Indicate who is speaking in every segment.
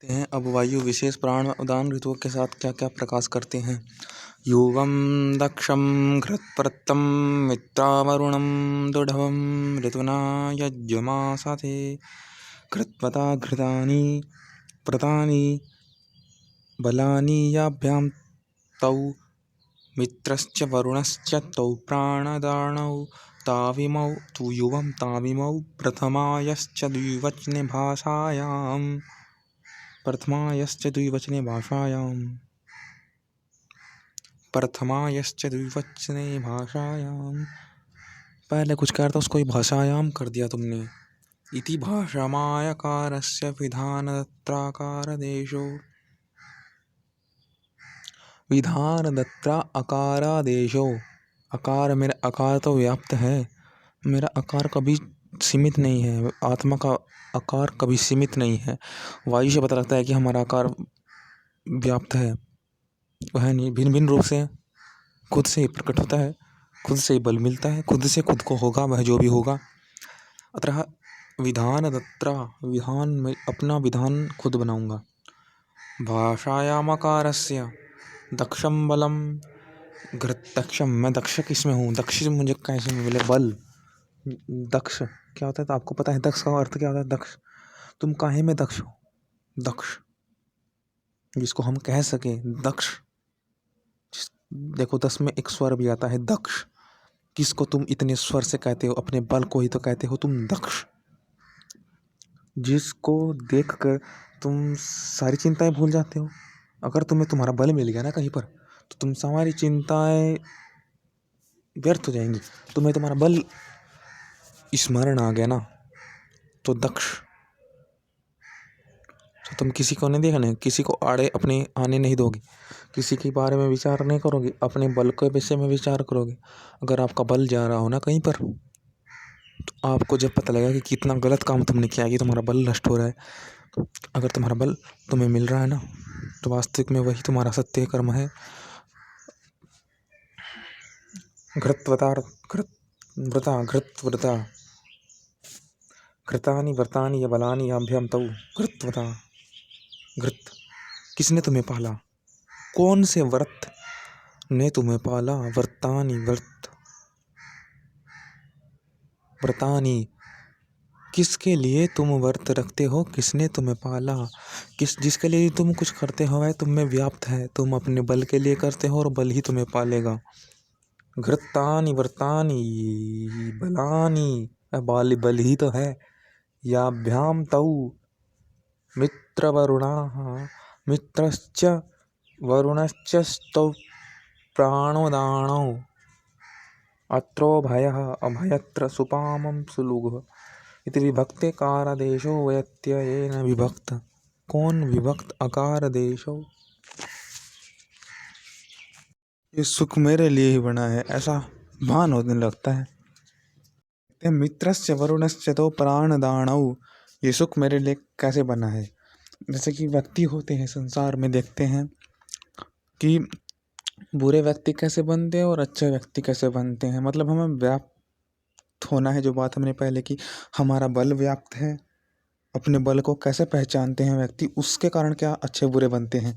Speaker 1: देखते हैं अब वायु विशेष प्राण उदान ऋतुओं के साथ क्या क्या प्रकाश करते हैं। युवं दक्षं घृतप्रतं मित्रावरुणं दुढवं ऋतुना यज्ञमासाथे घृत्वता घृतानि व्रतानि बलानि याभ्यां तौ मित्रश्च वरुणश्च तौ प्राणदानौ ताविमौ तु युवं ताविमौ प्रथमायश्च द्विवचने भाषायां पहले कुछ कह रहा था उसको ही भाषायाम कर दिया तुमने। इति भाषामायकारस्य विधानदत्रा अकारादेशो। अकार मेरा अकार तो व्याप्त है, मेरा आकार कभी सीमित नहीं है, आत्मा का आकार कभी सीमित नहीं है। वायु से पता लगता है कि हमारा आकार व्याप्त है, वह नहीं, भिन्न भिन्न रूप से खुद से ही प्रकट होता है, खुद से ही बल मिलता है, खुद से खुद को होगा वह जो भी होगा। अतः विधानदत्रा, विधान में अपना विधान खुद बनाऊंगा। भाषायामकारस्य दक्षम बलम घृत दक्षम, मैं दक्ष किस में हूँ, दक्ष से मुझे कैसे मिले बल। दक्ष क्या होता है तो आपको पता है, दक्ष का अर्थ क्या होता है। दक्ष, तुम काहे में दक्ष हो। दक्ष जिसको हम कह सके दक्ष, देखो 10 में एक स्वर भी आता है दक्ष। किसको तुम इतने स्वर से कहते हो, अपने बल को ही तो कहते हो तुम दक्ष। जिसको देखकर तुम सारी चिंताएं भूल जाते हो। अगर तुम्हें तुम्हारा बल मिल गया ना कहीं पर, तो तुम सारी चिंताएं व्यर्थ हो जाएंगी। तुम्हें तुम्हारा बल स्मरण आ गया ना तो दक्ष। तो तुम किसी को नहीं देखना, किसी को आड़े अपने आने नहीं दोगे, किसी के बारे में विचार नहीं करोगे, अपने बल के विषय में विचार करोगे। अगर आपका बल जा रहा हो ना कहीं पर, तो आपको जब पता लगेगा कि कितना गलत काम तुमने किया, कि तुम्हारा बल नष्ट हो रहा है, अगर तुम्हारा बल तुम्हें मिल रहा है ना, तो वास्तविक में वही तुम्हारा सत्य कर्म है। घृतानि व्रतानि या बलानि याभ्याम तौ घृत्वता। घृत, किसने तुम्हें पाला, कौन से व्रत ने तुम्हें पाला। व्रतानि, व्रतानि, किसके लिए तुम व्रत रखते हो, किसने तुम्हें पाला। जिसके लिए तुम कुछ करते हो वह तुम में व्याप्त है, तुम अपने बल के लिए करते हो और बल ही तुम्हें पालेगा। घृतानि व्रतानि बलानि, बल ही तो है। याभ्याम तौ मित्रवरुणाः मित्रश्च वरुणश्च तौ प्राणोदानौ अत्रोभयः अभयत्र सुपामं सुलुगः। इति विभक्ते कारादेशो व्यत्ययेन विभक्त। कौन विभक्त, अकार देशो। ये सुख मेरे लिए ही बना है ऐसा भान होने लगता है। मित्रस्य वरुणस्य तो प्राणदानौ, ये सुख मेरे लिए कैसे बना है। जैसे कि व्यक्ति होते हैं संसार में, देखते हैं कि बुरे व्यक्ति कैसे बनते हैं और अच्छे व्यक्ति कैसे बनते हैं। मतलब हमें व्याप्त होना है, जो बात हमने पहले की, हमारा बल व्याप्त है। अपने बल को कैसे पहचानते हैं व्यक्ति, उसके कारण क्या अच्छे बुरे बनते हैं।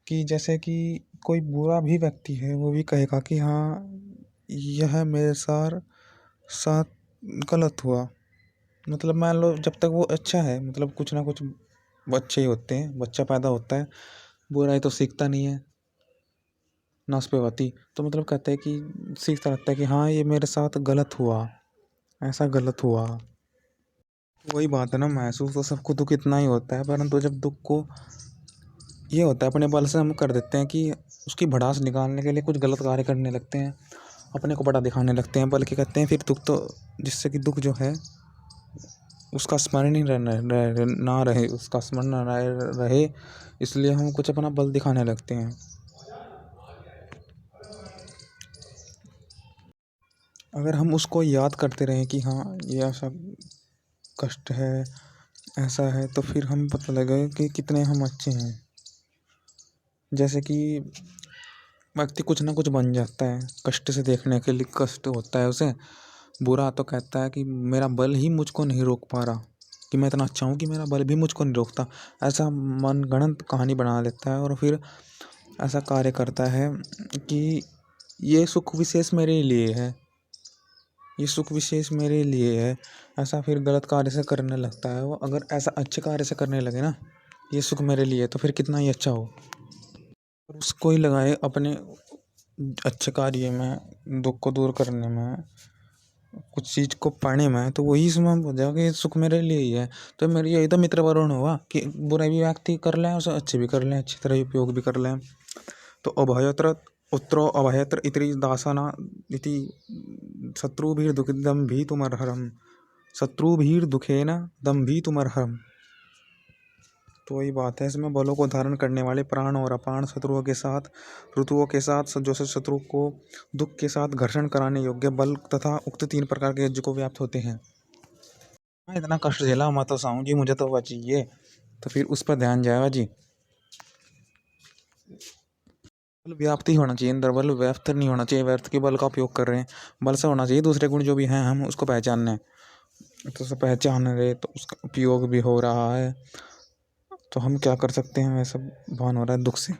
Speaker 1: कि जैसे कि कोई बुरा भी व्यक्ति है, वो भी कहेगा कि हाँ यह मेरे साथ गलत हुआ। मतलब मान लो जब तक वो अच्छा है, मतलब कुछ ना कुछ अच्छे ही होते हैं, बच्चा पैदा होता है बुराई तो सीखता नहीं है, नासपीवाती, तो मतलब कहते हैं कि सीखता रहता है कि हाँ ये मेरे साथ गलत हुआ, ऐसा गलत हुआ। वही बात है ना, महसूस तो सबको दुख इतना ही होता है, परंतु जब दुख को ये होता है अपने बल से हम कर देते हैं कि उसकी भड़ास निकालने के लिए कुछ गलत कार्य करने लगते हैं, अपने को बड़ा दिखाने लगते हैं, बल्कि कहते हैं फिर दुख तो, जिससे कि दुख जो है उसका स्मरण ही ना रहे, उसका स्मरण ना रहे, इसलिए हम कुछ अपना बल दिखाने लगते हैं। अगर हम उसको याद करते रहें कि हाँ ये ऐसा कष्ट है, ऐसा है, तो फिर हम पता लगेगा कि कितने हम अच्छे हैं। जैसे कि व्यक्ति कुछ ना कुछ बन जाता है, कष्ट से देखने के लिए कष्ट होता है उसे, बुरा तो कहता है कि मेरा बल ही मुझको नहीं रोक पा रहा, कि मैं इतना अच्छा हूँ कि मेरा बल भी मुझको नहीं रोकता। ऐसा मनगढ़ंत कहानी बना लेता है और फिर ऐसा कार्य करता है कि ये सुख विशेष मेरे लिए है, ये सुख विशेष मेरे लिए है। ऐसा फिर गलत कार्य से करने लगता है वो। अगर ऐसा अच्छे कार्य से करने लगे ना, ये सुख मेरे लिए, तो फिर कितना ही अच्छा हो। और उसको ही लगाए अपने अच्छे कार्य में, दुख को दूर करने में, कुछ चीज को पाने में, तो वही इसमें हो जाएगा कि ये सुख मेरे लिए ही है। तो मेरी यही तो मित्र वरुण हुआ कि बुरा भी व्यक्ति कर लें और अच्छे भी कर लें, अच्छी तरह उपयोग भी कर लें। तो अभयत्र उत्तरो अभयत्र इति दासना इति शत्रुभिर्दुःखितं भीतुमर्हरम्, शत्रुभिर्दुःखेन दम्भितुमर्हरम्। तो वही बात है, इसमें बलों को धारण करने वाले प्राण और अपान शत्रुओं के साथ, ऋतुओं के साथ, जो शत्रु को दुख के साथ घर्षण कराने योग्य बल तथा उक्त 3 प्रकार के यज्ञ को व्याप्त होते हैं। मैं इतना कष्ट झेला, मैं तो साहूँ जी मुझे तो वह चाहिए, तो फिर उस पर ध्यान जाएगा जी। बल व्याप्ति होना चाहिए, अंदर बल व्यर्थ नहीं होना चाहिए, व्यर्थ के बल का उपयोग कर रहे हैं। बल से होना चाहिए दूसरे गुण जो भी हैं, हम उसको पहचानने, तो उसे पहचान रहे तो उसका उपयोग भी हो रहा है। तो हम क्या कर सकते हैं, वह सब भान हो रहा है दुख से।